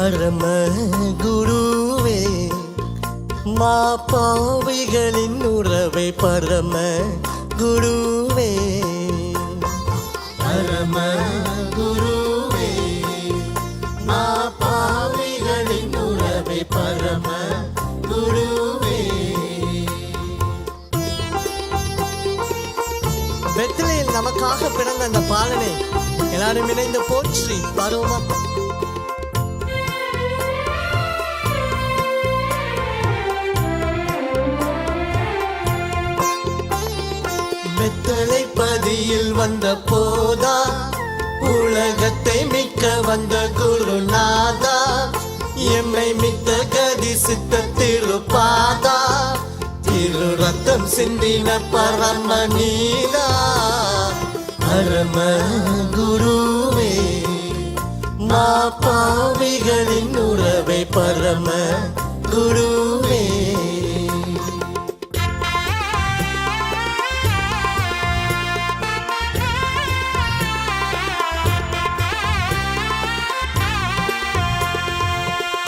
பரம குருவே மா பாவிகளின் உறவை பரம குருவே பரம குருவே மா பாவிகளின் உறவை பரம குருவே. பெத்லகேமில் நமக்காக பிறந்த அந்த பாலனை எல்லாரும் இணைந்து போற்றி பாடுவோமா? பெத்தளை பதியில் வந்த போதா உலகத்தை மிக்க வந்த குருநாதா எம்மை மித்த கதி சித்த திருப்பாதா திரு ரத்தம் சிந்தின பரம நீதா பரம குருவே மா பாவிகளின் உறவை பரம குருவே.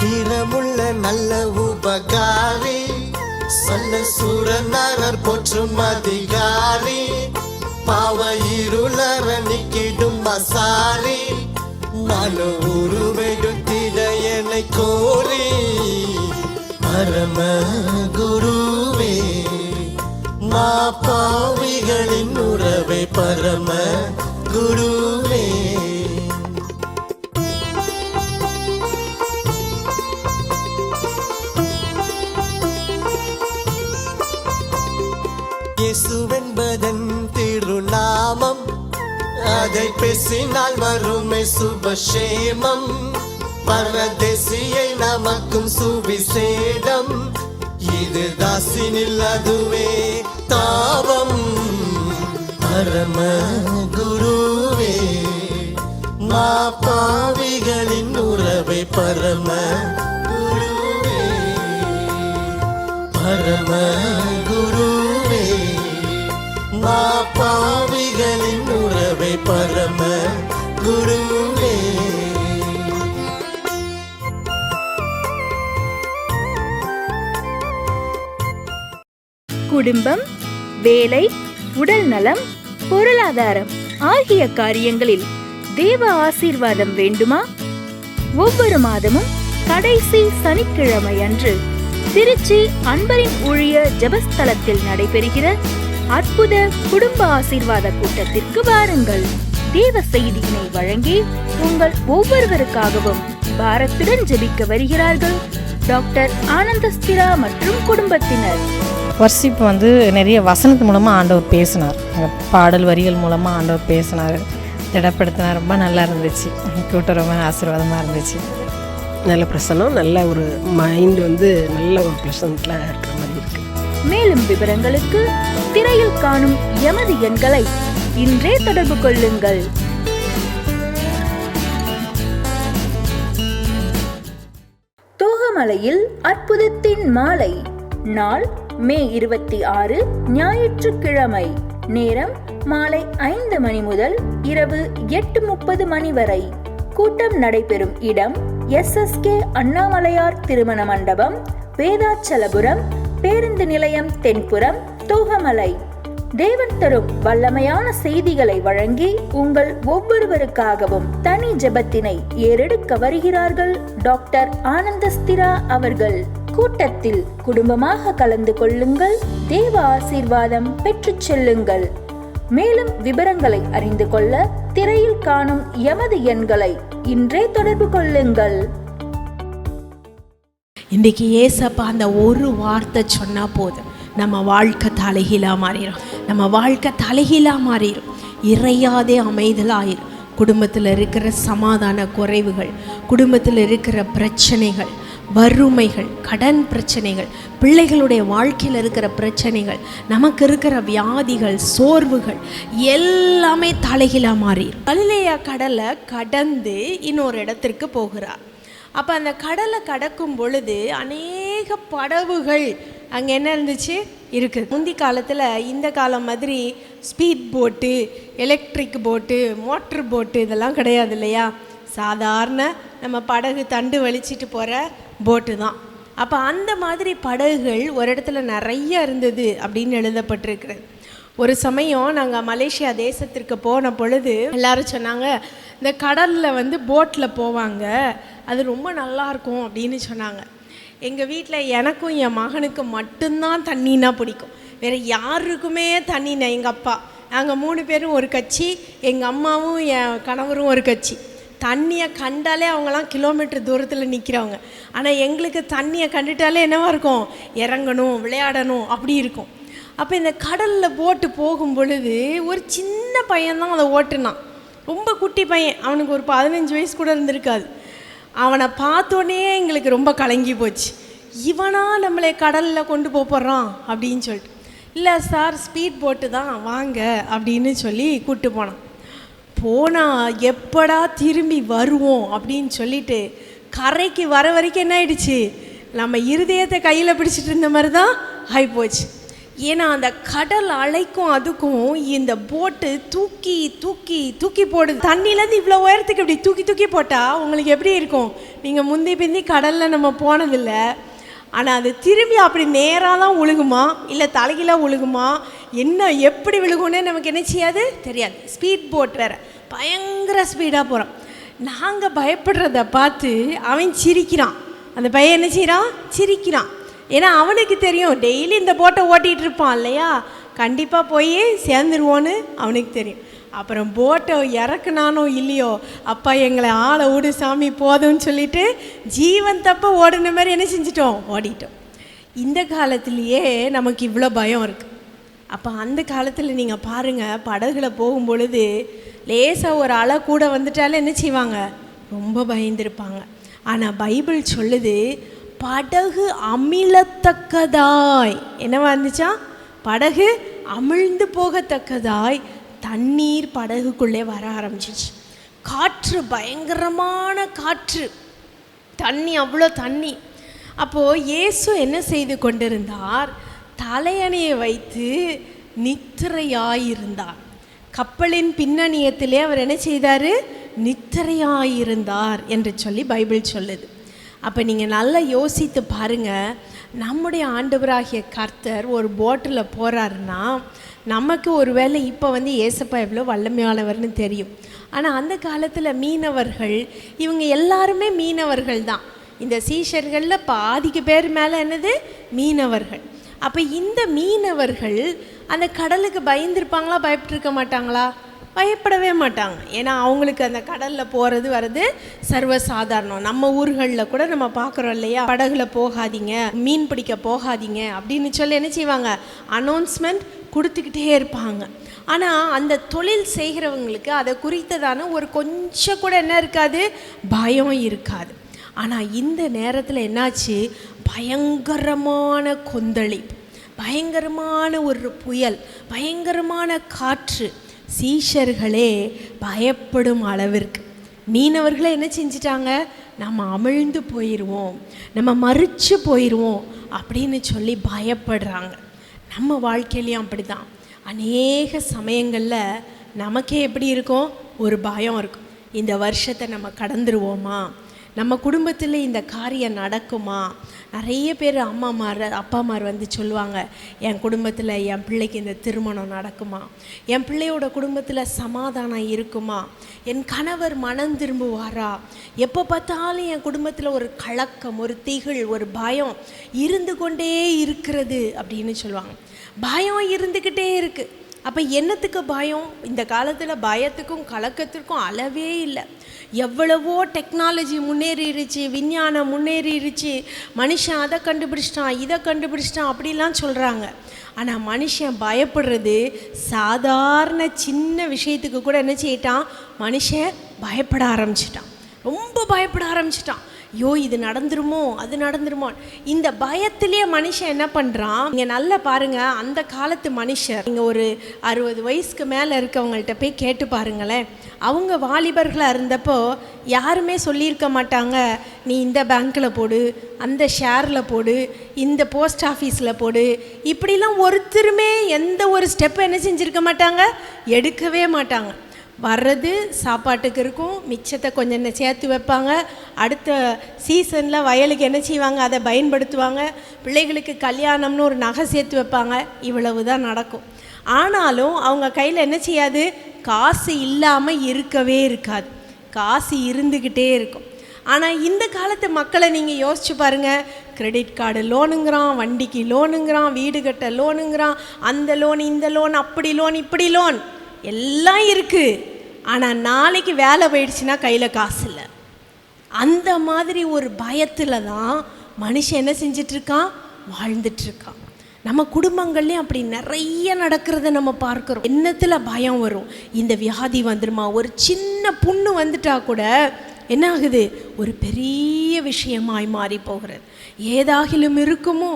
திறமுள்ள நல்ல உபகாரி சொல்ல சூரநரர் போற்றும் அதிகாரி பாவ இருளர நிக்கிடும் மசாரி மனு உருவெடுத்திட என்னை கோரி பரம குருவே மா பாவிகளின் உறவை பரம குருவே. இயேசுவென்பதன் திருநாமம் அதை பேசினால் வருமே சுபஷேமம் பரதேசியை நமக்கும் சுவிசேடம் இது தாசினில் அதுவே தாபம் பரம குருவே மா பாவிகளின் உறவை பரம குருவே பரம குருவே மா பாவிகளின் உறவை பரம குருவே. குடும்பம், வேலை, உடல் நலம், பொருளாதாரம் ஆகிய காரியங்களில் தேவ ஆசீர்வாதம் வேண்டுமா? ஒவ்வொரு மாதமும் கடைசி சனிக்கிழமை அன்று திருச்சி அன்பரின் ஊழிய ஜெபஸ்தலத்தில் நடைபெறுகிற அற்புத குடும்ப ஆசீர்வாத கூட்டத்திற்கு வாருங்கள். தேவ செய்தியினை வழங்கி உங்கள் ஒவ்வொருவருக்காகவும் பாரத்துடன் ஜெபிக்க வருகிறார்கள் டாக்டர் ஆனந்தஸ்திரா மற்றும் குடும்பத்தினர். வர்ஷிப் நிறைய வசனத்து மூலமாக ஆண்டவர் பேசினார், பாடல் வரிகள் மூலமாக ஆண்டவர் பேசினார், திடப்படுத்தினார். ரொம்ப நல்லா இருந்துச்சு, கூட்டம் ரொம்ப ஆசீர்வாதமாக இருந்துச்சு. நல்ல பிரசனம், நல்ல ஒரு மைண்ட் நல்ல ஒரு ப்ளசன்ட்ல இருக்கிற மாதிரி இருக்கு. மேலும் விவரங்களுக்கு திரையில் காணும் எமது எண்களை இன்றே தொடர்பு கொள்ளுங்கள். தோகமலையில் அற்புதத்தின் மாலை, நாள் மே 26 ஞாயிற்றுக்கிழமை, நேரம் மாலை 5 மணி முதல் இரவு 8:30 மணி வரை. கூட்டம் நடைபெறும் இடம் SSK அண்ணாமலையார் திருமண மண்டபம், வேதாச்சலபுரம் பேருந்து நிலையம் தென்புறம், தோகமலை. தேவன் தரும் வல்லமையான செய்திகளை வழங்கி உங்கள் ஒவ்வொருவருக்காகவும் தனி ஜெபத்தினை ஏறெடுக்க வருகிறார்கள் டாக்டர் ஆனந்தஸ்திரா அவர்கள். கூட்டத்தில் குடும்பமாக கலந்து கொள்ளுங்கள், தேவ ஆசீர்வாதம் பெற்றுச் செல்லுங்கள். மேலும் விவரங்களை அறிந்து கொள்ள திரையில் காணும் எமது எண்களை இன்றே தொடர்பு கொள்ளுங்கள். இன்றைக்கி ஏசப்பா அந்த ஒரு வார்த்தை சொன்னால் போதும், நம்ம வாழ்க்கை தலைகீழாக மாறிடும். நம்ம வாழ்க்கை தலைகீழாக மாறிடும், இறையாதே அமைதலாயிரும். குடும்பத்தில் இருக்கிற சமாதான குறைவுகள், குடும்பத்தில் இருக்கிற பிரச்சனைகள், வறுமைகள், கடன் பிரச்சனைகள், பிள்ளைகளுடைய வாழ்க்கையில் இருக்கிற பிரச்சனைகள், நமக்கு இருக்கிற வியாதிகள், சோர்வுகள் எல்லாமே தலைகீழாக மாறிடும். கலிலேயா கடலை கடந்து இன்னொரு இடத்திற்கு போகிறார். அப்போ அந்த கடலை கடக்கும் பொழுது அநேக படகுகள் அங்கே என்ன இருந்துச்சு இருக்குது. முந்தி காலத்தில் இந்த காலம் மாதிரி ஸ்பீட் போட்டு, எலக்ட்ரிக் போட்டு, மோட்ரு போட்டு இதெல்லாம் கிடையாது இல்லையா. சாதாரண நம்ம படகு தண்டு வலிச்சிட்டு போகிற போட்டு தான். அப்போ அந்த மாதிரி படகுகள் ஒரு இடத்துல நிறைய இருந்தது அப்படின்னு எழுதப்பட்டிருக்கிறது. ஒரு சமயம் நாங்கள் மலேசியா தேசத்திற்கு போன பொழுது எல்லாரும் சொன்னாங்க, இந்த கடலில் வந்து போட்டில் போவாங்க, அது ரொம்ப நல்லாயிருக்கும் அப்படின்னு சொன்னாங்க. எங்கள் வீட்டில் எனக்கும் என் மகனுக்கும் மட்டும்தான் தண்ணின்னா பிடிக்கும், வேறு யாருக்குமே தண்ணினா. எங்கள் அப்பா நாங்கள் 3 பேரும் ஒரு கட்சி, எங்கள் அம்மாவும் என் கணவரும் ஒரு கட்சி. தண்ணியை கண்டாலே அவங்களாம் கிலோமீட்டர் தூரத்தில் நிற்கிறவங்க. ஆனால் எங்களுக்கு தண்ணியை கண்டுட்டாலே என்னவா இருக்கும், இறங்கணும், விளையாடணும் அப்படி இருக்கும். அப்போ இந்த கடலில் போட்டு போகும் பொழுது ஒரு சின்ன பையன்தான் அதை ஓட்டுனான், ரொம்ப குட்டி பையன், அவனுக்கு ஒரு 15 வயசு கூட இருந்திருக்காது. அவனை பார்த்தோன்னே எங்களுக்கு ரொம்ப கலங்கி போச்சு. இவனா நம்மளை கடலில் கொண்டு போகிறான் அப்படின்னு சொல்லிட்டு, இல்லை சார் ஸ்பீட் போட்டு தான் வாங்க அப்படின்னு சொல்லி கூப்பிட்டு போனால் எப்படா திரும்பி வருவோம் அப்படின்னு சொல்லிட்டு கரைக்கு வர வரைக்கும் என்ன ஆயிடுச்சு, நம்ம இருதயத்தை கையில் பிடிச்சிட்டு இருந்த மாதிரி தான் ஆகிப்போச்சு. ஏன்னா அந்த கடல் அலைக்கும் அதுக்கும் இந்த போட்டு தூக்கி தூக்கி தூக்கி போடுது. தண்ணியிலேருந்து இவ்வளோ உயரத்துக்கு இப்படி தூக்கி தூக்கி போட்டால் உங்களுக்கு எப்படி இருக்கும்? நீங்கள் முந்தி பிந்தி கடலில் நம்ம போனதில்லை, ஆனால் அது திரும்பி அப்படி நேராக தான் விழுகுமா இல்லை தலைகீழாக விழுகுமா, என்ன எப்படி விழுகும்னே நமக்கு என்ன செய்யாது, தெரியாது. ஸ்பீட் போட் வேறு, பயங்கர ஸ்பீடாக போகிறோம். நாங்கள் பயப்படுறத பார்த்து அவன் சிரிக்கிறான். அந்த பையன் என்ன செய்கிறான், சிரிக்கிறான். ஏன்னா அவனுக்கு தெரியும் டெய்லி இந்த போட்டை ஓட்டிகிட்டு இருப்பான் இல்லையா, கண்டிப்பாக போய் சேர்ந்துருவோன்னு அவனுக்கு தெரியும். அப்புறம் போட்டை இறக்குனானோ இல்லையோ, அப்பா எங்களை ஆளை விடு சாமி போதும்னு சொல்லிட்டு ஜீவன் தப்ப ஓடுன மாதிரி என்ன செஞ்சிட்டோம், ஓடிட்டோம். இந்த காலத்துலேயே நமக்கு இவ்வளோ பயம் இருக்குது. அப்போ அந்த காலத்தில் நீங்கள் பாருங்கள், படகுல போகும் பொழுது லேசாக ஒரு அலை கூட வந்துட்டாலே என்ன செய்வாங்க, ரொம்ப பயந்துருப்பாங்க. ஆனால் பைபிள் சொல்லுது, படகு அமிழத்தக்கதாய் என்னவா இருந்துச்சா, படகு அமிழ்ந்து போகத்தக்கதாய் தண்ணீர் படகுக்குள்ளே வர ஆரம்பிச்சிச்சு. காற்று, பயங்கரமான காற்று, தண்ணி, அவ்வளோ தண்ணி. அப்போது இயேசு என்ன செய்து கொண்டிருந்தார், தலையணையை வைத்து நித்திரையாயிருந்தார். கப்பலின் பின்னணியத்திலே அவர் என்ன செய்தார், நித்திரையாயிருந்தார் என்று சொல்லி பைபிள் சொல்லுது. அப்போ நீங்கள் நல்லா யோசித்து பாருங்கள், நம்முடைய ஆண்டவராகிய கர்த்தர் ஒரு போட்டில் போகிறாருன்னா நமக்கு ஒரு வேளை இப்போ வந்து ஏசப்பா எவ்வளோ வல்லமையானவர்னு தெரியும். ஆனால் அந்த காலத்தில் மீனவர்கள், இவங்க எல்லாருமே மீனவர்கள் தான். இந்த சீஷர்களில் பாதிக்கு பேர் மேலே என்னது, மீனவர்கள். அப்போ இந்த மீனவர்கள் அந்த கடலுக்கு பயந்துருப்பாங்களா, பயப்பட்டிருக்க மாட்டாங்களா? பயப்படவே மாட்டாங்க. ஏன்னா அவங்களுக்கு அந்த கடலில் போகிறது வர்றது சர்வசாதாரணம். நம்ம ஊர்களில் கூட நம்ம பார்க்குறோம் இல்லையா, படகுல போகாதீங்க, மீன் பிடிக்க போகாதீங்க அப்படின்னு சொல்லி என்ன செய்வாங்க, அனௌன்ஸ்மெண்ட் கொடுத்துக்கிட்டே இருப்பாங்க. ஆனால் அந்த தொழில் செய்கிறவங்களுக்கு அதை குறித்ததான ஒரு கொஞ்சம் கூட என்ன இருக்காது, பயம் இருக்காது. ஆனால் இந்த நேரத்தில் என்னாச்சு, பயங்கரமான கொந்தளிப்பு, பயங்கரமான ஒரு புயல், பயங்கரமான காற்று. சீஷர்களே பயப்படும் அளவிற்கு மீனவர்களே என்ன செஞ்சிட்டாங்க, நம்ம அமிழ்ந்து போயிடுவோம், நம்ம மறித்து போயிடுவோம் அப்படின்னு சொல்லி பயப்படுறாங்க. நம்ம வாழ்க்கையிலையும் அப்படி தான். அநேக சமயங்களில் நமக்கே எப்படி இருக்கும், ஒரு பயம் இருக்கும். இந்த வருஷத்தை நம்ம கடந்துருவோமா, நம்ம குடும்பத்தில் இந்த காரியம் நடக்குமா. நிறைய பேர் அப்பாமார் வந்து சொல்லுவாங்க, என் குடும்பத்தில் என் பிள்ளைக்கு இந்த திருமணம் நடக்குமா, என் பிள்ளையோட குடும்பத்தில் சமாதானம் இருக்குமா, என் கணவர் மனம் திரும்புவாரா, எப்போ பார்த்தாலும் என் குடும்பத்தில் ஒரு கலக்கம், ஒரு திகில், ஒரு பயம் இருந்து கொண்டே இருக்கிறது அப்படின்னு சொல்லுவாங்க. பயம் இருந்துக்கிட்டே இருக்குது. அப்போ என்னத்துக்கு பயம்? இந்த காலத்தில் பயத்துக்கும் கலக்கத்திற்கும் அளவே இல்லை. எவ்வளவோ டெக்னாலஜி முன்னேறிடுச்சு, விஞ்ஞானம் முன்னேறிடுச்சு, மனுஷன் அதை கண்டுபிடிச்சிட்டான், இதை கண்டுபிடிச்சிட்டான் அப்படிலாம் சொல்கிறாங்க. ஆனால் மனுஷன் பயப்படுறது சாதாரண சின்ன விஷயத்துக்கு கூட என்ன செய்யிட்டான், மனுஷன் பயப்பட ஆரம்பிச்சிட்டான், ரொம்ப பயப்பட ஆரம்பிச்சிட்டான். ஐயோ இது நடந்துருமோ, அது நடந்துருமோ. இந்த பயத்திலேயே மனுஷன் என்ன பண்ணுறான், நீங்கள் நல்லா பாருங்கள், அந்த காலத்து மனுஷர், நீங்கள் ஒரு 60 வயசுக்கு மேலே இருக்கவங்கள்ட்ட போய் கேட்டு பாருங்களேன். அவங்க வாலிபர்களாக இருந்தப்போ யாருமே சொல்லியிருக்க மாட்டாங்க, நீ இந்த பேங்க்கில் போடு, அந்த ஷேரில் போடு, இந்த போஸ்ட் ஆஃபீஸில் போடு, இப்படிலாம் ஒருத்தருமே எந்த ஒரு ஸ்டெப்பை என்ன செஞ்சுருக்க மாட்டாங்க, எடுக்கவே மாட்டாங்க. வர்றது சாப்பாட்டுக்கு இருக்கும், மிச்சத்தை கொஞ்சம் சேர்த்து வைப்பாங்க. அடுத்த சீசனில் வயலுக்கு என்ன செய்வாங்க, அதை பயன்படுத்துவாங்க. பிள்ளைகளுக்கு கல்யாணம்னு ஒரு நகை சேர்த்து வைப்பாங்க. இவ்வளவு தான் நடக்கும். ஆனாலும் அவங்க கையில் என்ன செய்யாது, காசு இல்லாமல் இருக்கவே இருக்காது. காசு இருந்துக்கிட்டே இருக்கும். ஆனால் இந்த காலத்து மக்களை நீங்கள் யோசிச்சு பாருங்கள். கிரெடிட் கார்டு லோனுங்கிறான், வண்டிக்கு லோனுங்கிறான், வீடு கட்ட லோனுங்கிறான், அந்த லோன் இந்த லோன், அப்படி லோன் இப்படி லோன் எல்லாம் இருக்குது. ஆனால் நாளைக்கு வேலை போயிடுச்சுன்னா கையில் காசு இல்லை. அந்த மாதிரி ஒரு பயத்தில் தான் மனுஷன் என்ன செஞ்சிட்ருக்கான், வாழ்ந்துட்டுருக்கான். நம்ம குடும்பங்கள்லேயும் அப்படி நிறைய நடக்கிறத நம்ம பார்க்குறோம். என்னத்தில் பயம் வரும், இந்த வியாதி வந்துடுமா, ஒரு சின்ன புண்ணு வந்துட்டா கூட என்ன ஆகுது, ஒரு பெரிய விஷயமாய் மாறி போகிறது. ஏதாகிலும் இருக்குமோ,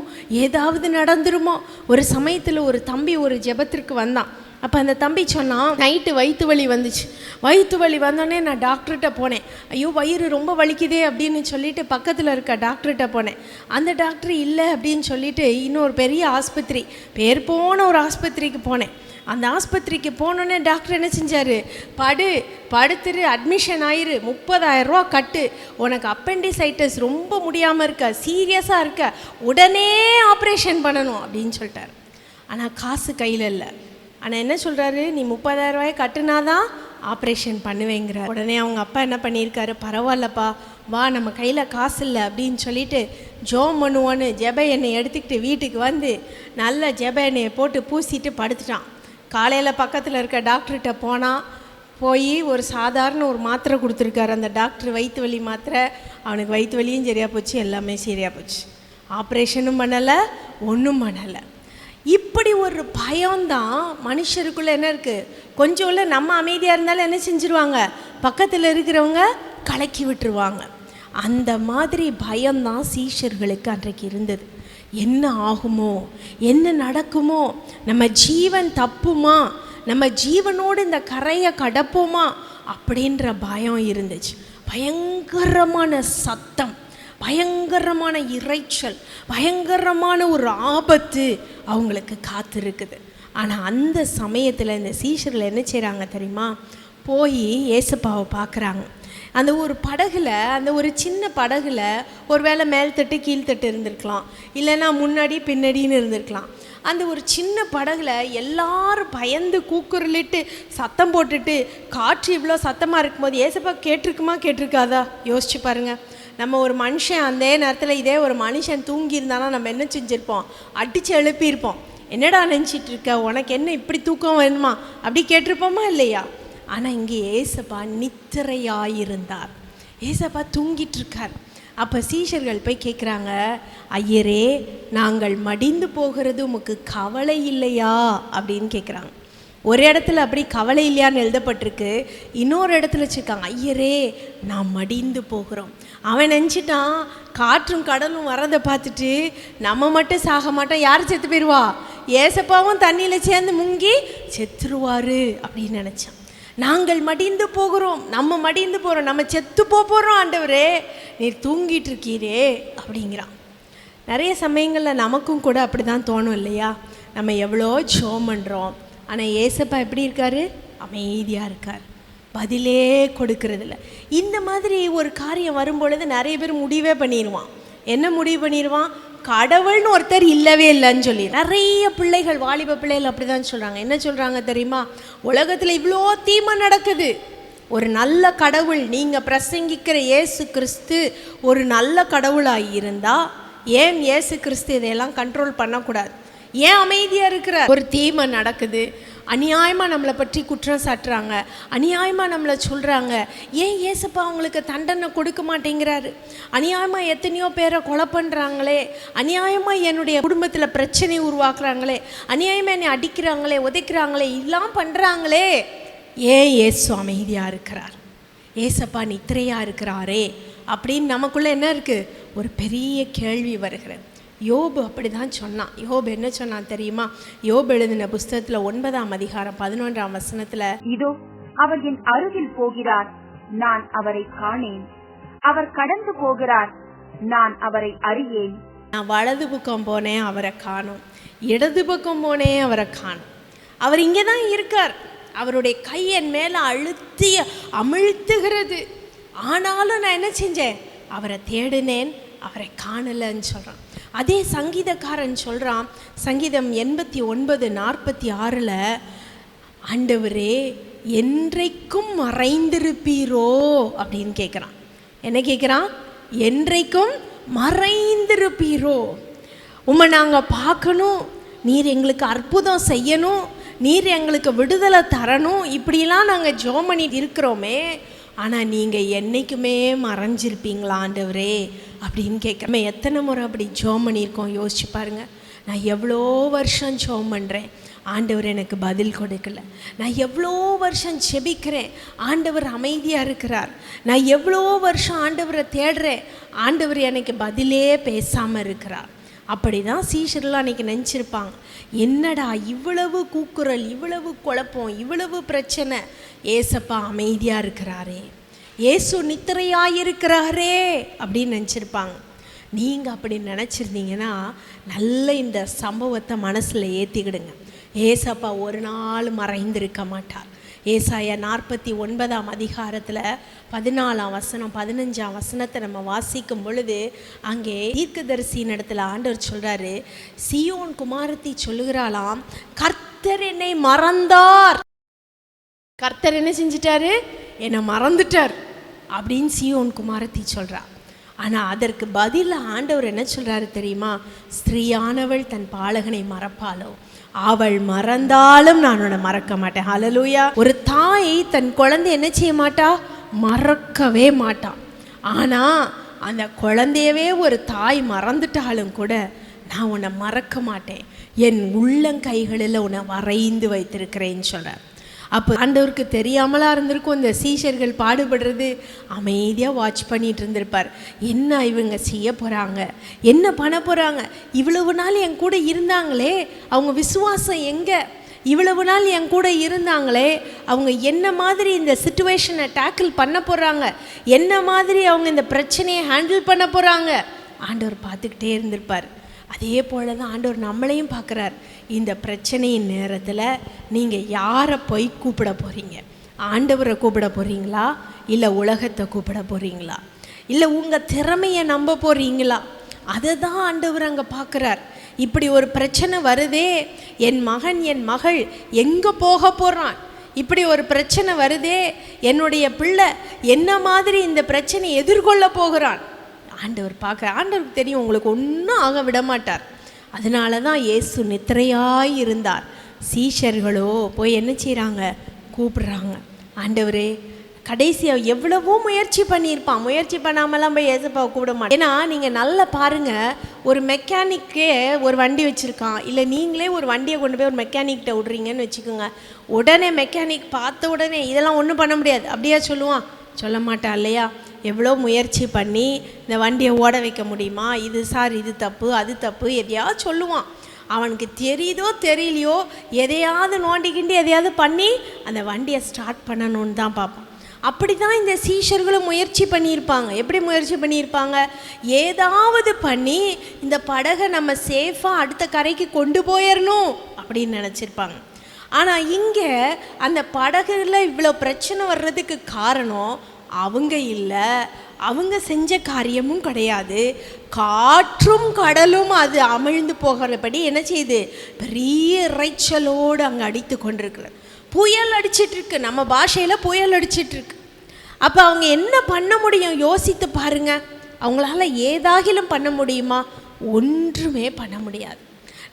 ஏதாவது நடந்துருமோ. ஒரு சமயத்தில் ஒரு தம்பி ஒரு ஜெபத்திற்கு வந்தான். அப்போ அந்த தம்பி சொன்னான், நைட்டு வயிற்று வலி வந்துச்சு. வயிற்று வலி வந்தோடனே நான் டாக்டர்கிட்ட போனேன். ஐயோ வயிறு ரொம்ப வலிக்குதே அப்படின்னு சொல்லிட்டு பக்கத்தில் இருக்க டாக்டர்கிட்ட போனேன். அந்த டாக்டர் இல்லை அப்படின்னு சொல்லிட்டு இன்னொரு பெரிய ஆஸ்பத்திரி, பேர் போன ஒரு ஆஸ்பத்திரிக்கு போனேன். அந்த ஆஸ்பத்திரிக்கு போனோன்னே டாக்டர் என்ன செஞ்சார், படுத்துரு அட்மிஷன் ஆயிரு, 30,000 ரூபா கட்டு, உனக்கு அப்பெண்டிசைட்டிஸ் ரொம்ப முடியாமல் இருக்க, சீரியஸாக இருக்க, உடனே ஆப்ரேஷன் பண்ணணும் அப்படின்னு சொல்லிட்டார். ஆனால் காசு கையில் இல்லை. ஆனால் என்ன சொல்கிறாரு, நீ 30,000 ரூபாயை கட்டுனாதான் ஆப்ரேஷன் பண்ணுவேங்கிற. உடனே அவங்க அப்பா என்ன பண்ணியிருக்காரு, பரவாயில்லப்பா வா, நம்ம கையில் காசு இல்லை அப்படின்னு சொல்லிட்டு ஜோம் பண்ணுவோன்னு ஜெப எண்ணெய் எடுத்துக்கிட்டு வீட்டுக்கு வந்து நல்ல ஜெப எண்ணெயை போட்டு பூசிட்டு படுத்துட்டான். காலையில் பக்கத்தில் இருக்க டாக்டர்கிட்ட போய் ஒரு சாதாரண ஒரு மாத்திரை கொடுத்துருக்காரு. அந்த டாக்டர் வயிற்று வலி மாத்திரை. அவனுக்கு வயிற்று வலியும் சரியாக போச்சு, எல்லாமே சரியாக போச்சு. ஆப்ரேஷனும் பண்ணலை, ஒன்றும் பண்ணலை. இப்படி ஒரு பயம்தான் மனுஷருக்குள்ளே என்ன இருக்குது. கொஞ்சம் இல்லை நம்ம அமைதியாக இருந்தாலும் என்ன செஞ்சுருவாங்க, பக்கத்தில் இருக்கிறவங்க கலக்கி விட்டுருவாங்க. அந்த மாதிரி பயம்தான் சீஷர்களுக்கு அன்றைக்கு இருந்தது. என்ன ஆகுமோ, என்ன நடக்குமோ, நம்ம ஜீவன் தப்புமா, நம்ம ஜீவனோடு இந்த கரையை கடப்போமா அப்படின்ற பயம் இருந்துச்சு. பயங்கரமான சத்தம், பயங்கரமான இரைச்சல், பயங்கரமான ஒரு ஆபத்து அவங்களுக்கு காத்திருக்குது. ஆனால் அந்த சமயத்தில் இந்த சீஷர்கள் என்ன செய்கிறாங்க தெரியுமா, போய் ஏசப்பாவை பார்க்குறாங்க. அந்த ஒரு படகுல, அந்த ஒரு சின்ன படகுல ஒரு வேளை மேல்தட்டு கீழ்த்தட்டு இருந்திருக்கலாம், இல்லைன்னா முன்னாடி பின்னாடின்னு இருந்திருக்கலாம். அந்த ஒரு சின்ன படகுல எல்லாரும் பயந்து கூக்குரலிட்டு சத்தம் போட்டுட்டு காற்று இவ்வளோ சத்தமாக இருக்கும்போது ஏசப்பா கேட்டிருக்காதா? யோசிச்சு பாருங்கள். நம்ம ஒரு மனுஷன் அந்த நேரத்தில் இதே ஒரு மனுஷன் தூங்கியிருந்தானா நம்ம என்ன செஞ்சுருப்போம், அடித்து எழுப்பியிருப்போம். என்னடா நினச்சிட்டு இருக்க, உனக்கு என்ன இப்படி தூக்கம் வேணுமா அப்படி கேட்டிருப்போமா இல்லையா? ஆனால் இங்கே ஏசப்பா நித்திரையாயிருந்தார். ஏசப்பா தூங்கிட்டு இருக்கார். அப்போ சீஷர்கள் போய் கேட்குறாங்க, ஐயரே நாங்கள் மடிந்து போகிறது உமக்கு கவலை இல்லையா அப்படின்னு கேட்குறாங்க. ஒரு இடத்துல அப்படி கவலை இல்லையான்னு எழுதப்பட்டிருக்கு, இன்னொரு இடத்துல வச்சுருக்காங்க ஐயரே நான் மடிந்து போகிறோம். அவன் நினச்சிட்டான் காற்றும் கடலும் வரதை பார்த்துட்டு நம்ம மட்டும் சாக மாட்டோம், யார் செத்து போயிடுவா, ஏசப்பாவும் தண்ணியில் சேர்ந்து முங்கி செத்துருவார் அப்படின்னு நினச்சான். நாங்கள் மடிந்து போகிறோம், நம்ம மடிந்து போகிறோம், நம்ம செத்து போகிறோம் ஆண்டவரே, நீர் தூங்கிட்டு இருக்கீரே அப்படிங்கிறான். நிறைய சமயங்களில் நமக்கும் கூட அப்படி தான் தோணும் இல்லையா? நம்ம எவ்வளோ ஜெபம் பண்ணுறோம், ஆனால் ஏசப்பா எப்படி இருக்கார், அமைதியாக இருக்கார், பதிலே கொடுக்கறதில்ல. இந்த மாதிரி ஒரு காரியம் வரும்பொழுது நிறைய பேர் முடிவே பண்ணிடுவான். என்ன முடிவு பண்ணிடுவான், கடவுள்னு ஒருத்தர் இல்லவே இல்லைன்னு சொல்லி. நிறைய பிள்ளைகள், வாலிப பிள்ளைகள் அப்படி தான் சொல்கிறாங்க. என்ன சொல்கிறாங்க தெரியுமா, உலகத்தில் இவ்வளோ தீமை நடக்குது, ஒரு நல்ல கடவுள், நீங்கள் பிரசங்கிக்கிற இயேசு கிறிஸ்து ஒரு நல்ல கடவுளாக இருந்தால் ஏன் இயேசு கிறிஸ்து இதையெல்லாம் கண்ட்ரோல் பண்ணக்கூடாது? ஏன் அமைதியாக இருக்கிற? ஒரு தீமை நடக்குது, அநியாயமாக நம்மளை பற்றி குற்றம் சாட்டுறாங்க, அநியாயமாக நம்மளை சொல்கிறாங்க, ஏன் ஏசப்பா அவங்களுக்கு தண்டனை கொடுக்க மாட்டேங்கிறாரு? அநியாயமாக எத்தனையோ பேரை கொலை பண்ணுறாங்களே, அநியாயமாக என்னுடைய குடும்பத்தில் பிரச்சனை உருவாக்குறாங்களே, அநியாயமாக என்னை அடிக்கிறாங்களே, உதைக்கிறாங்களே, எல்லாம் பண்ணுறாங்களே, ஏன் இயேசு அமைதியாக இருக்கிறார்? ஏசப்பா நித்திரையாக இருக்கிறாரே அப்படின்னு நமக்குள்ளே என்ன இருக்குது, ஒரு பெரிய கேள்வி வருகிறது. யோபு அப்படி தான் சொன்னான். யோபு என்ன சொன்னான் தெரியுமா? யோபு எழுதின புஸ்தகத்தில் 9ஆம் அதிகாரம் 11ஆம் வசனத்தில், இதோ அவர் என் அருகில் போகிறார், நான் அவரை காணேன், அவர் கடந்து போகிறார், நான் அவரை அறியேன். நான் வலது பக்கம் போனேன் அவரை காணோம், இடது பக்கம் போனேன் அவரை காணோம். அவர் இங்கே தான் இருக்கார், அவருடைய கை என் மேலே அமிழ்த்துகிறது. ஆனாலும் நான் என்ன செஞ்சேன்? அவரை தேடினேன், அவரை காணலைன்னு சொல்கிறான். அதே சங்கீதக்காரன் சொல்கிறான், சங்கீதம் 89:46 ஆண்டவரே என்றைக்கும் மறைந்திருப்பீரோ அப்படின்னு கேட்குறான். என்ன கேட்குறான்? என்றைக்கும் மறைந்திருப்பீரோ, உம்மை நாங்கள் பார்க்கணும், நீர் எங்களுக்கு அற்புதம் செய்யணும், நீர் எங்களுக்கு விடுதலை தரணும், இப்படிலாம் நாங்கள் ஜெபம் பண்ணிட்டு இருக்கிறோமே, ஆனால் நீங்கள் என்றைக்குமே மறைஞ்சிருப்பீங்களா ஆண்டவரே அப்படின்னு கேட்குறோம். எத்தனை முறை அப்படி ஜெபம் பண்ணியிருக்கோம் யோசிச்சு பாருங்கள். நான் எவ்வளோ வருஷம் ஜெபம் பண்ணுறேன், ஆண்டவர் எனக்கு பதில் கொடுக்கல. நான் எவ்வளோ வருஷம் ஜெபிக்கிறேன், ஆண்டவர் அமைதியாக இருக்கிறார். நான் எவ்வளோ வருஷம் ஆண்டவரை தேடுறேன், ஆண்டவர் எனக்கு பதிலே பேசாமல் இருக்கிறார். அப்படி தான் சீஷர்லாம் அன்றைக்கி நினச்சிருப்பாங்க, என்னடா இவ்வளவு கூக்குரல், இவ்வளவு குழப்பம், இவ்வளவு பிரச்சனை, ஏசப்பா அமைதியாக இருக்கிறாரே, ஏசு நித்திரையாயிருக்கிறாரே அப்படின்னு நினச்சிருப்பாங்க. நீங்கள் அப்படி நினச்சிருந்தீங்கன்னா நல்ல இந்த சம்பவத்தை மனசில் ஏற்றிக்கிடுங்க. ஏசப்பா ஒரு நாள் மறைந்திருக்க மாட்டார். ஏசாயா 49 14 15 நம்ம வாசிக்கும் பொழுது அங்கே தீர்க்கதரிசியின் இடத்துல ஆண்டவர் சொல்கிறாரு, சீயோன் குமாரத்தி சொல்லுகிறாளாம், கர்த்தர் என்னை மறந்தார். கர்த்தர் என்ன செஞ்சிட்டாரு? என்னை மறந்துட்டார் அப்படின்னு சீயோன் குமாரத்தி சொல்கிறா. ஆனால் அதற்கு பதில் ஆண்டவர் என்ன சொல்கிறாரு தெரியுமா? ஸ்திரீயானவள் தன் பாலகனை மறப்பாளோ, அவள் மறந்தாலும் நான் உன்னை மறக்க மாட்டேன். ஹல்லேலூயா. ஒரு தாய் தன் குழந்தை என்ன செய்ய மாட்டா? மறக்கவே மாட்டான். ஆனால் அந்த குழந்தையவே ஒரு தாய் மறந்துட்டாலும் கூட நான் உன்னை மறக்க மாட்டேன், என் உள்ளங்கைகளில் உன்னை வரைந்து வைத்திருக்கிறேன்னு சொல்கிறார். அப்போ ஆண்டவருக்கு தெரியாமலா இருந்திருக்கும் இந்த சீஷர்கள் பாடுபடுறது. அமைதியாக வாட்ச் பண்ணிட்டு இருந்திருப்பார். என்ன இவங்க செய்ய போகிறாங்க, என்ன பண்ண போகிறாங்க, இவ்வளவு நாள் என் கூட இருந்தாங்களே, அவங்க விசுவாசம் எங்கே, இவ்வளவு நாள் என் கூட இருந்தாங்களே, அவங்க என்ன மாதிரி இந்த சிச்சுவேஷனை டேக்கிள் பண்ண போகிறாங்க, என்ன மாதிரி அவங்க இந்த பிரச்சனையை ஹேண்டில் பண்ண போகிறாங்க, ஆண்டவர் பார்த்துக்கிட்டே இருந்திருப்பார். அதே போல தான் ஆண்டவர் நம்மளையும் பார்க்குறார். இந்த பிரச்சனையின் நேரத்தில் நீங்கள் யாரை போய் கூப்பிட போகிறீங்க? ஆண்டவரை கூப்பிட போகிறீங்களா, இல்லை உலகத்தை கூப்பிட போகிறீங்களா, இல்லை உங்கள் திறமையை நம்ப போகிறீங்களா? அதை தான் ஆண்டவர் அங்கே பார்க்குறார். இப்படி ஒரு பிரச்சனை வருதே, என் மகன் என் மகள் எங்கே போக போகிறான், இப்படி ஒரு பிரச்சனை வருதே, என்னுடைய பிள்ளை என்ன மாதிரி இந்த பிரச்சனையை எதிர்கொள்ள போகிறான், ஆண்டவர் பார்க்குற. ஆண்டவருக்கு தெரியும் உங்களுக்கு ஒன்றும் ஆக விட மாட்டார். அதனால தான் இயேசு நித்திரையாய் இருந்தார். சீஷர்களோ போய் என்ன செய்கிறாங்க? கூப்பிடுறாங்க. ஆண்டவரே, கடைசியாக எவ்வளவோ முயற்சி பண்ணியிருப்பான், முயற்சி பண்ணாமலாம் போய் ஏசப்பாவை கூப்பிட மாட்டேன். ஏன்னா நீங்கள் நல்லா பாருங்கள், ஒரு மெக்கானிக்கே ஒரு வண்டி வச்சுருக்கான், இல்லை நீங்களே ஒரு வண்டியை கொண்டு போய் ஒரு மெக்கானிக்கிட்ட விட்றீங்கன்னு வச்சுக்கோங்க, உடனே மெக்கானிக் பார்த்த உடனே இதெல்லாம் ஒன்றும் பண்ண முடியாது அப்படியா சொல்லுவான்? சொல்ல மாட்டான் இல்லையா? எவ்வளோ முயற்சி பண்ணி இந்த வண்டியை ஓட வைக்க முடியுமா, இது சார் இது தப்பு அது தப்பு எதையாவது சொல்லுவான். அவனுக்கு தெரியுதோ தெரியலையோ எதையாவது நோண்டிக்கிண்டு எதையாவது பண்ணி அந்த வண்டியை ஸ்டார்ட் பண்ணணுன்னு தான் பார்ப்பான். அப்படி தான் இந்த சீஷர்களும் முயற்சி பண்ணியிருப்பாங்க. எப்படி முயற்சி பண்ணியிருப்பாங்க? ஏதாவது பண்ணி இந்த படகை நம்ம சேஃபாக அடுத்த கரைக்கு கொண்டு போயிடணும் அப்படின்னு நினச்சிருப்பாங்க. ஆனால் இங்கே அந்த படகுல இவ்வளோ பிரச்சனை வர்றதுக்கு காரணம் அவங்க இல்லை, அவங்க செஞ்ச காரியமும் கிடையாது. காற்றும் கடலும் அது அமிழ்ந்து போகிறபடி என்ன செய்யுது? பெரிய இறைச்சலோடு அங்கே அடித்து கொண்டிருக்கிறது. புயல் அடிச்சிட்ருக்கு, நம்ம பாஷையில் புயல் அடிச்சிட்ருக்கு. அப்போ அவங்க என்ன பண்ண முடியும்? யோசித்து பாருங்க. அவங்களால ஏதாகிலும் பண்ண முடியுமா? ஒன்றுமே பண்ண முடியாது.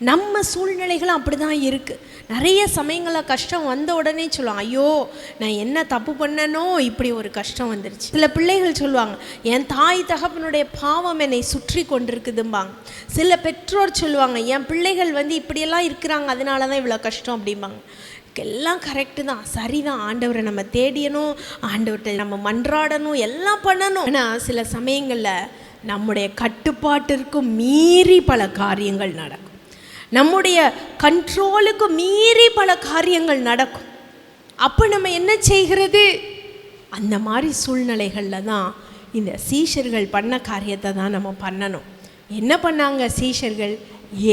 நம்ம சூழ்நிலைகளும் அப்படி தான் இருக்குது. நிறைய சமயங்களில் கஷ்டம் வந்த உடனே சொல்லுவாங்க, ஐயோ நான் என்ன தப்பு பண்ணனோ இப்படி ஒரு கஷ்டம் வந்துருச்சு. சில பிள்ளைகள் சொல்லுவாங்க, என் தாய் தகப்பனுடைய பாவம் என்னை சுற்றி கொண்டிருக்குதும்பாங்க. சில பெற்றோர் சொல்லுவாங்க, என் பிள்ளைகள் இப்படியெல்லாம் இருக்கிறாங்க அதனால தான் இவ்வளோ கஷ்டம் அப்படிம்பாங்க. எல்லாம் கரெக்டு தான், சரிதான். ஆண்டவரை நம்ம தேடியணும், ஆண்டவர்கிட்ட நம்ம மன்றாடணும், எல்லாம் பண்ணணும். ஆனால் சில சமயங்களில் நம்முடைய கட்டுப்பாட்டிற்கு மீறி பல காரியங்கள் நடக்கும், நம்முடைய கண்ட்ரோலுக்கு மீறி பல காரியங்கள் நடக்கும். அப்போ நம்ம என்ன செய்கிறது? அந்த மாதிரி சூழ்நிலைகளில் தான் இந்த சீஷர்கள் பண்ண காரியத்தை தான் நம்ம பண்ணணும். என்ன பண்ணாங்க சீஷர்கள்?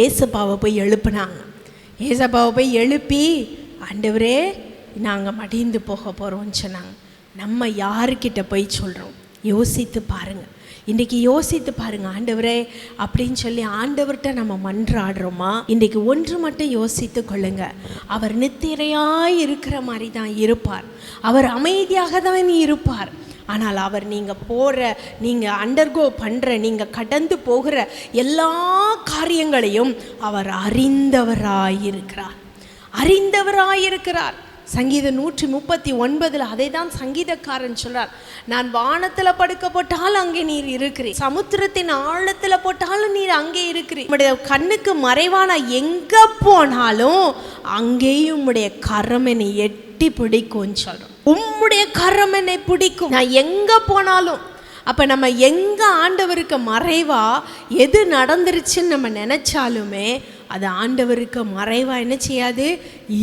ஏசப்பாவை போய் எழுப்புனாங்க. ஏசப்பாவை போய் எழுப்பி, ஆண்டவரே நாங்கள் மடிந்து போக போகிறோம்னு சொன்னாங்க. நம்ம யாருக்கிட்ட போய் சொல்கிறோம்? யோசித்து பாருங்கள். இன்றைக்கி யோசித்து பாருங்கள், ஆண்டவரே அப்படின்னு சொல்லி ஆண்டவர்கிட்ட நம்ம மன்றாடுறோமா? இன்றைக்கி ஒன்று மட்டும் யோசித்து கொள்ளுங்க, அவர் நித்திரையாய் இருக்கிற மாதிரி தான் இருப்பார், அவர் அமைதியாக தான் இருப்பார். ஆனால் அவர் நீங்கள் அண்டர்கோ பண்ணுற, நீங்கள் கடந்து போகிற எல்லா காரியங்களையும் அவர் அறிந்தவராயிருக்கிறார். சங்கீதம் 139 அதை தான் சங்கீதக்காரன் சொல்றார், நான் வானத்தில் படுக்க போட்டாலும் அங்கே நீர் இருக்கிறீர், சமுத்திரத்தின் ஆழத்தில் போட்டாலும் நீர் அங்கே இருக்கிறீர், உம்முடைய கண்ணுக்கு மறைவான எங்கே போனாலும் அங்கேயும் உம்முடைய கரம் என்னை எட்டி பிடிக்கும்னு சொல்கிறோம். உம்முடைய கரம் என்னை பிடிக்கும், நான் எங்கே போனாலும். அப்போ நம்ம எங்கே ஆண்டவருக்கு மறைவா எது நடந்துருச்சுன்னு நம்ம நினச்சாலுமே அது ஆண்டவருக்கு மறைவாக என்ன செய்யாது?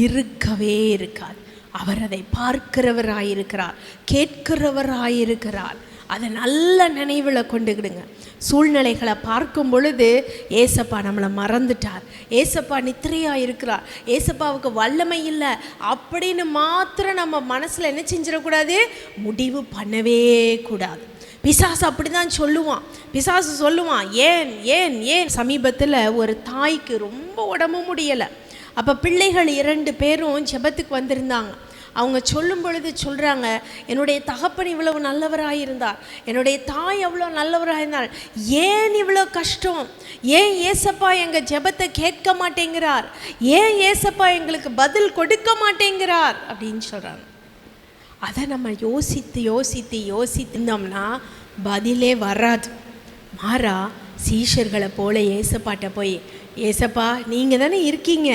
இருக்கவே இருக்காது. அவர் அதை பார்க்கிறவராயிருக்கிறார், கேட்கிறவராயிருக்கிறார். அதை நல்ல நினைவில் கொண்டுக்கிடுங்க. சூழ்நிலைகளை பார்க்கும் பொழுது ஏசப்பா நம்மளை மறந்துட்டார், ஏசப்பா நித்திரையாக இருக்கிறார், ஏசப்பாவுக்கு வல்லமை இல்லை அப்படின்னு மாத்திரம் நம்ம மனசில் என்ன செஞ்சிடக்கூடாது? முடிவு பண்ணவே கூடாது. பிசாசு அப்படி தான் சொல்லுவான். பிசாசு சொல்லுவான், ஏன் ஏன் ஏன். சமீபத்தில் ஒரு தாய்க்கு ரொம்ப உடம்பு முடியலை. அப்போ பிள்ளைகள் 2 பேரும் ஜெபத்துக்கு வந்திருந்தாங்க. அவங்க சொல்லும் பொழுது சொல்கிறாங்க, என்னுடைய தகப்பன் இவ்வளவு நல்லவராயிருந்தார், என்னுடைய தாய் அவ்வளோ நல்லவராயிருந்தார், ஏன் இவ்வளோ கஷ்டம்? ஏன் ஏசப்பா எங்கள் ஜெபத்தை கேட்க மாட்டேங்கிறார்? ஏன் ஏசப்பா எங்களுக்கு பதில் கொடுக்க மாட்டேங்கிறார் அப்படின்னு சொல்கிறாங்க. அதை நம்ம யோசித்திருந்தோம்னா பதிலே வராது. மாறா சீஷர்களை போல ஏசப்பாட்ட போய், ஏசப்பா நீங்கள் தானே இருக்கீங்க,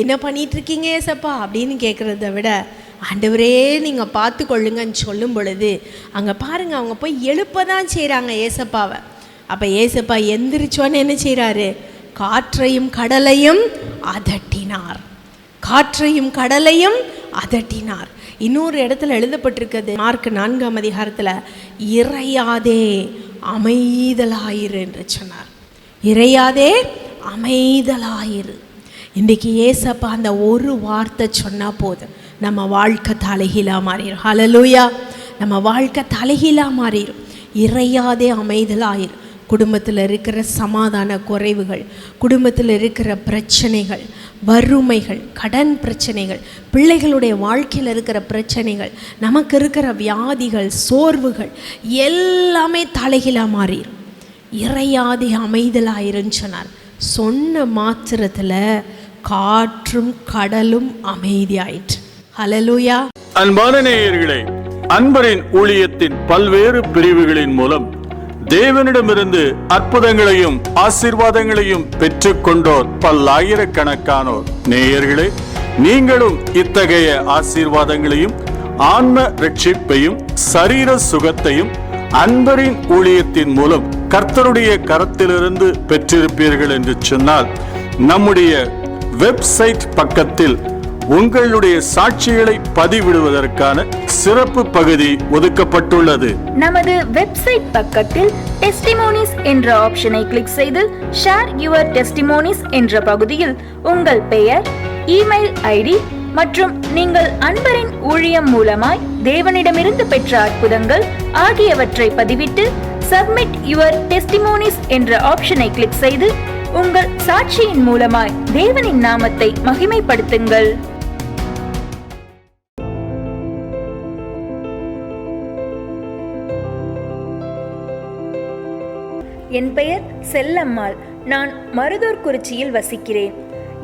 என்ன பண்ணிகிட்ருக்கீங்க ஏசப்பா அப்படின்னு கேட்குறத விட, ஆண்டவரே நீங்கள் பார்த்து கொள்ளுங்கன்னு சொல்லும் பொழுது அங்கே பாருங்கள், அவங்க போய் எழுப்ப தான் செய்கிறாங்க ஏசப்பாவை. அப்போ ஏசப்பா எந்திரிச்சோன்னு என்ன செய்கிறாரு? காற்றையும் கடலையும் அதட்டினார். இன்னொரு இடத்துல எழுதப்பட்டிருக்கிறது, மார்க் 4ஆம் அதிகாரத்தில், இறையாதே அமைதலாயிரு என்று சொன்னார். இறையாதே அமைதலாயிரு. இன்றைக்கி ஏசப்பா அந்த ஒரு வார்த்தை சொன்னால் போதும், நம்ம வாழ்க்கை தலைகீழாக மாறிடும். ஹல்லேலூயா. நம்ம வாழ்க்கை தலைகீழாக மாறிடும். இறையாதே அமைதலாயிரு. குடும்பத்தில் இருக்கிற சமாதான குறைவுகள், குடும்பத்தில் இருக்கிற பிரச்சனைகள், வறுமைகள், கடன் பிரச்சனைகள், பிள்ளைகளுடைய வாழ்க்கையில் இருக்கிற பிரச்சனைகள், நமக்கு இருக்கிற வியாதிகள், சோர்வுகள் எல்லாமே தலைகீழாக மாறிடும். இறையாதே அமைதலாயிருன்னு சொன்னார். சொன்ன மாத்திரத்தில் காற்றும் கடலும் அமைதியாயிற்று. ஹல்லேலூயா. அன்பான நேயர்களே, அன்பரின் ஊழியத்தின் பல்வேறு பிரிவுகளின் மூலம் தேவனிடமிருந்து அற்புதங்களையும் ஆசீர்வாதங்களையும் பெற்றுக்கொண்டோர் பல்லாயிரக்கணக்கானோர். நேயர்களே, நீங்களும் இத்தகைய ஆசீர்வாதங்களையும் ஆன்ம ரட்சிப்பையும் சரீர சுகத்தையும் அன்பரின் ஊழியத்தின் மூலம் கர்த்தருடைய கரத்திலிருந்து பெற்றிருப்பீர்கள் என்று சொன்னால், நம்முடைய வெப்சைட் பக்கத்தில் உங்களுடைய சாட்சிகளை பதிவிடுவதற்கான சிறப்பு பகுதி ஒதுக்கப்பட்டுள்ளது. நமது வெப்சைட் பக்கத்தில் டெஸ்டிமோனிஸ் என்ற ஆப்ஷனை கிளிக் செய்து ஷேர் யுவர் டெஸ்டிமோனிஸ் என்ற பகுதியில் உங்கள் பெயர், இமெயில் ஐடி மற்றும் நீங்கள் அன்பரின் ஊழியம் மூலமாய் தேவனிடமிருந்து பெற்ற அற்புதங்கள் ஆகியவற்றை பதிவிட்டு சப்மிட் யுவர் டெஸ்டிமோனிஸ் என்ற ஆப்ஷனை கிளிக் செய்து உங்கள் சாட்சியின் மூலமாய் தேவனின் நாமத்தை மகிமைப்படுத்துங்கள். என் பெயர் செல்லம்மாள். நான் மருதூர்குறிச்சியில் வசிக்கிறேன்.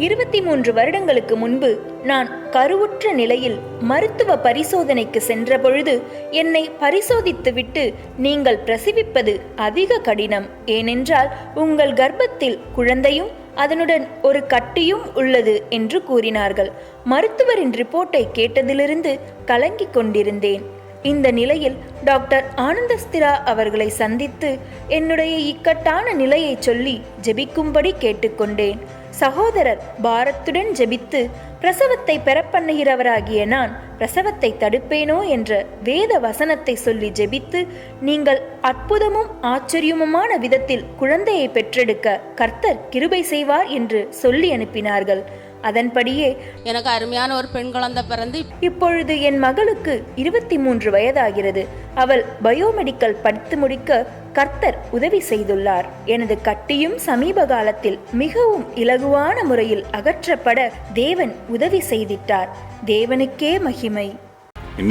23 வருடங்களுக்கு முன்பு நான் கருவுற்ற நிலையில் மருத்துவ பரிசோதனைக்கு சென்ற பொழுது என்னை பரிசோதித்துவிட்டு, நீங்கள் பிரசவிப்பது அதிக கடினம், ஏனென்றால் உங்கள் கர்ப்பத்தில் குழந்தையும் அதனுடன் ஒரு கட்டியும் உள்ளது என்று கூறினார்கள். மருத்துவரின் ரிப்போர்ட்டை கேட்டதிலிருந்து கலங்கிக் கொண்டிருந்தேன். இந்த நிலையில் டாக்டர் ஆனந்தஸ்திரா அவர்களை சந்தித்து என்னுடைய இக்கட்டான நிலையை சொல்லி ஜெபிக்கும்படி கேட்டுக்கொண்டேன். சகோதரர் பாரத்துடன் ஜெபித்து பிரசவத்தை பெறப்பண்ணுகிறவராகிய நான் பிரசவத்தை தடுப்பேனோ என்ற வேத வசனத்தை சொல்லி ஜெபித்து, நீங்கள் அற்புதமும் ஆச்சரியமுமான விதத்தில் குழந்தையை பெற்றெடுக்க கர்த்தர் கிருபை செய்வார் என்று சொல்லி அனுப்பினார்கள். அதன்படியே எனக்கு அருமையான ஒரு பெண் குழந்தை பிறந்து இப்பொழுது என் மகளுக்கு 23 வயதாகிறது. அவள் பயோமெடிக்கல் படித்து முடிக்க கர்த்தர் உதவி செய்துள்ளார். எனது கட்டியும் சமீப காலத்தில் மிகவும் இலகுவான முறையில் அகற்றப்பட தேவன் உதவி செய்திட்டார். தேவனுக்கே மகிமை.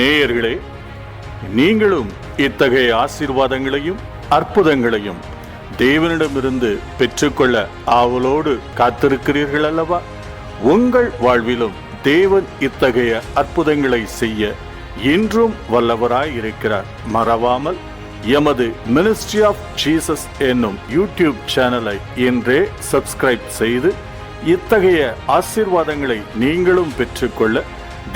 நேயர்களே, நீங்களும் இத்தகைய ஆசீர்வாதங்களையும் அற்புதங்களையும் தேவனிடமிருந்து பெற்றுக்கொள்ள ஆவலோடு காத்திருக்கிறீர்கள் அல்லவா? உங்கள் வாழ்விலும் தேவன் இத்தகைய அற்புதங்களை செய்ய இன்றும் வல்லவராய் இருக்கிறார். மறவாமல் எமது மினிஸ்ட்ரி ஆஃப் ஜீசஸ் என்னும் யூடியூப் சேனலை இன்றே சப்ஸ்கிரைப் செய்து இத்தகைய ஆசீர்வாதங்களை நீங்களும் பெற்றுக்கொள்ள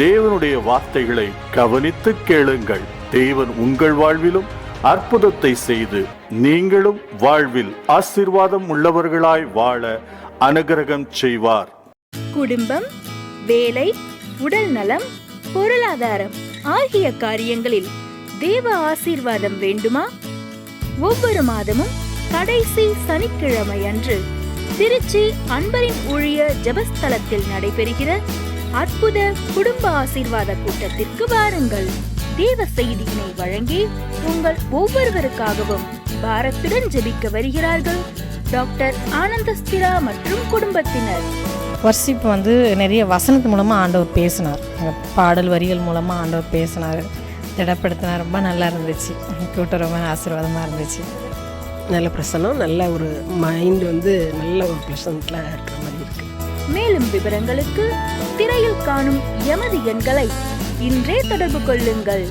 தேவனுடைய வார்த்தைகளை கவனித்து கேளுங்கள். தேவன் உங்கள் வாழ்விலும் அற்புதத்தை செய்து நீங்களும் வாழ்வில் ஆசீர்வாதம் உள்ளவர்களாய் வாழ அனுகிரகம் செய்வார். குடும்பம், வேலை, உடல் நலம், பொருளாதாரம் ஆகிய காரியங்களில் தேவ ஆசீர்வாதம் வேண்டுமா? ஒவ்வொரு மாதமும் கடைசி சனிக்கிழமை அன்று திருச்சி அன்பரின் ஊழிய ஜெபஸ்தலத்தில் நடைபெறுகிற அற்புத குடும்ப ஆசீர்வாத கூட்டத்திற்கு வாருங்கள். தேவ செய்தியினை வழங்கி உங்கள் ஒவ்வொருவருக்காகவும் பாரத்துடன் ஜெபிக்க வருகிறார்கள் டாக்டர் ஆனந்தஸ்திரா மற்றும் குடும்பத்தினர். வர்ஷிப் வந்து நிறைய வசனத்து மூலமாக ஆண்டவர் பேசினார். பாடல் வரிகள் மூலமாக ஆண்டவர் பேசினார், திடப்படுத்தினார். ரொம்ப நல்லா இருந்துச்சு. கூட்டம் ரொம்ப ஆசீர்வாதமாக இருந்துச்சு. நல்ல பிரசனம், நல்ல ஒரு மைண்ட் வந்து நல்ல ஒரு ப்ளசண்ட்டில் இருக்கிற மாதிரி இருக்குது. மேலும் விவரங்களுக்கு திரையில் காணும் எமது எண்களை இன்றே தொடர்பு கொள்ளுங்கள்.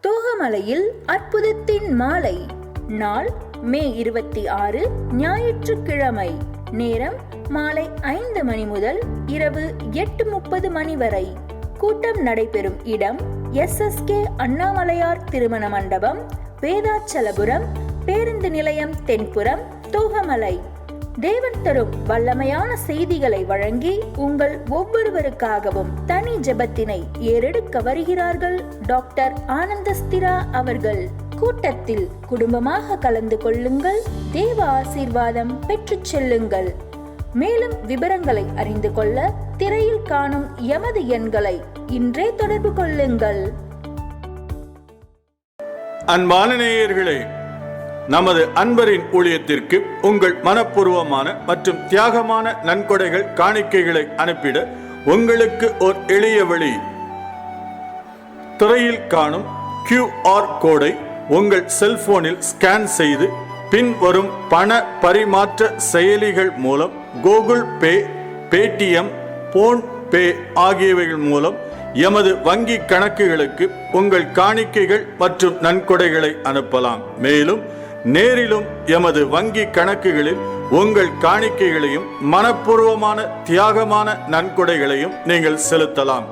தோகமலையில் அற்புதத்தின் மாலை. நாள் மே 26, ஞாயிற்றுக்கிழமை. நேரம் மாலை 5 மணி முதல் இரவு 8:30 மணி வரை. கூட்டம் நடைபெறும் இடம் SSK அண்ணாமலையார் திருமண மண்டபம், வேதாச்சலபுரம், பேருந்து நிலையம் தென்புறம், தோகமலை. தேவன் தரும் வல்லமையான செய்திகளை வழங்கி உங்கள் ஒவ்வொருவருக்காகவும் தனி ஜெபத்தினை ஏறெடுக்க வருகிறார்கள் டாக்டர் ஆனந்தஸ்திரா அவர்கள். கூட்டத்தில் குடும்பமாக கலந்து கொள்ளுங்கள். தேவ ஆசீர்வாதம் பெற்றுச் செல்லுங்கள். மேலும் விவரங்களை அறிந்து கொள்ள திரையில் காணும் எமது எண்களை இன்றே தொடர்பு கொள்ளுங்கள். அன்பான நேயர்களே, நமது அன்பரின் ஊழியத்திற்கு உங்கள் மனப்பூர்வமான மற்றும் தியாகமான நன்கொடைகள் காணிக்கைகளை அனுப்பிட உங்களுக்கு ஒரு எளிய வழி. திரையில் காணும் QR கோடை உங்கள் செல்போனில் ஸ்கேன் செய்து பின் வரும் பண பரிமாற்ற செயலிகள் மூலம் கூகுள் பே, பேடிஎம், போன்பே ஆகியவைகள் மூலம் எமது வங்கி கணக்குகளுக்கு உங்கள் காணிக்கைகள் மற்றும் நன்கொடைகளை அனுப்பலாம். மேலும் நேரிலும் எமது வங்கி கணக்குகளில் உங்கள் காணிக்கைகளையும் மனப்பூர்வமான தியாகமான நன்கொடைகளையும் நீங்கள் செலுத்தலாம்.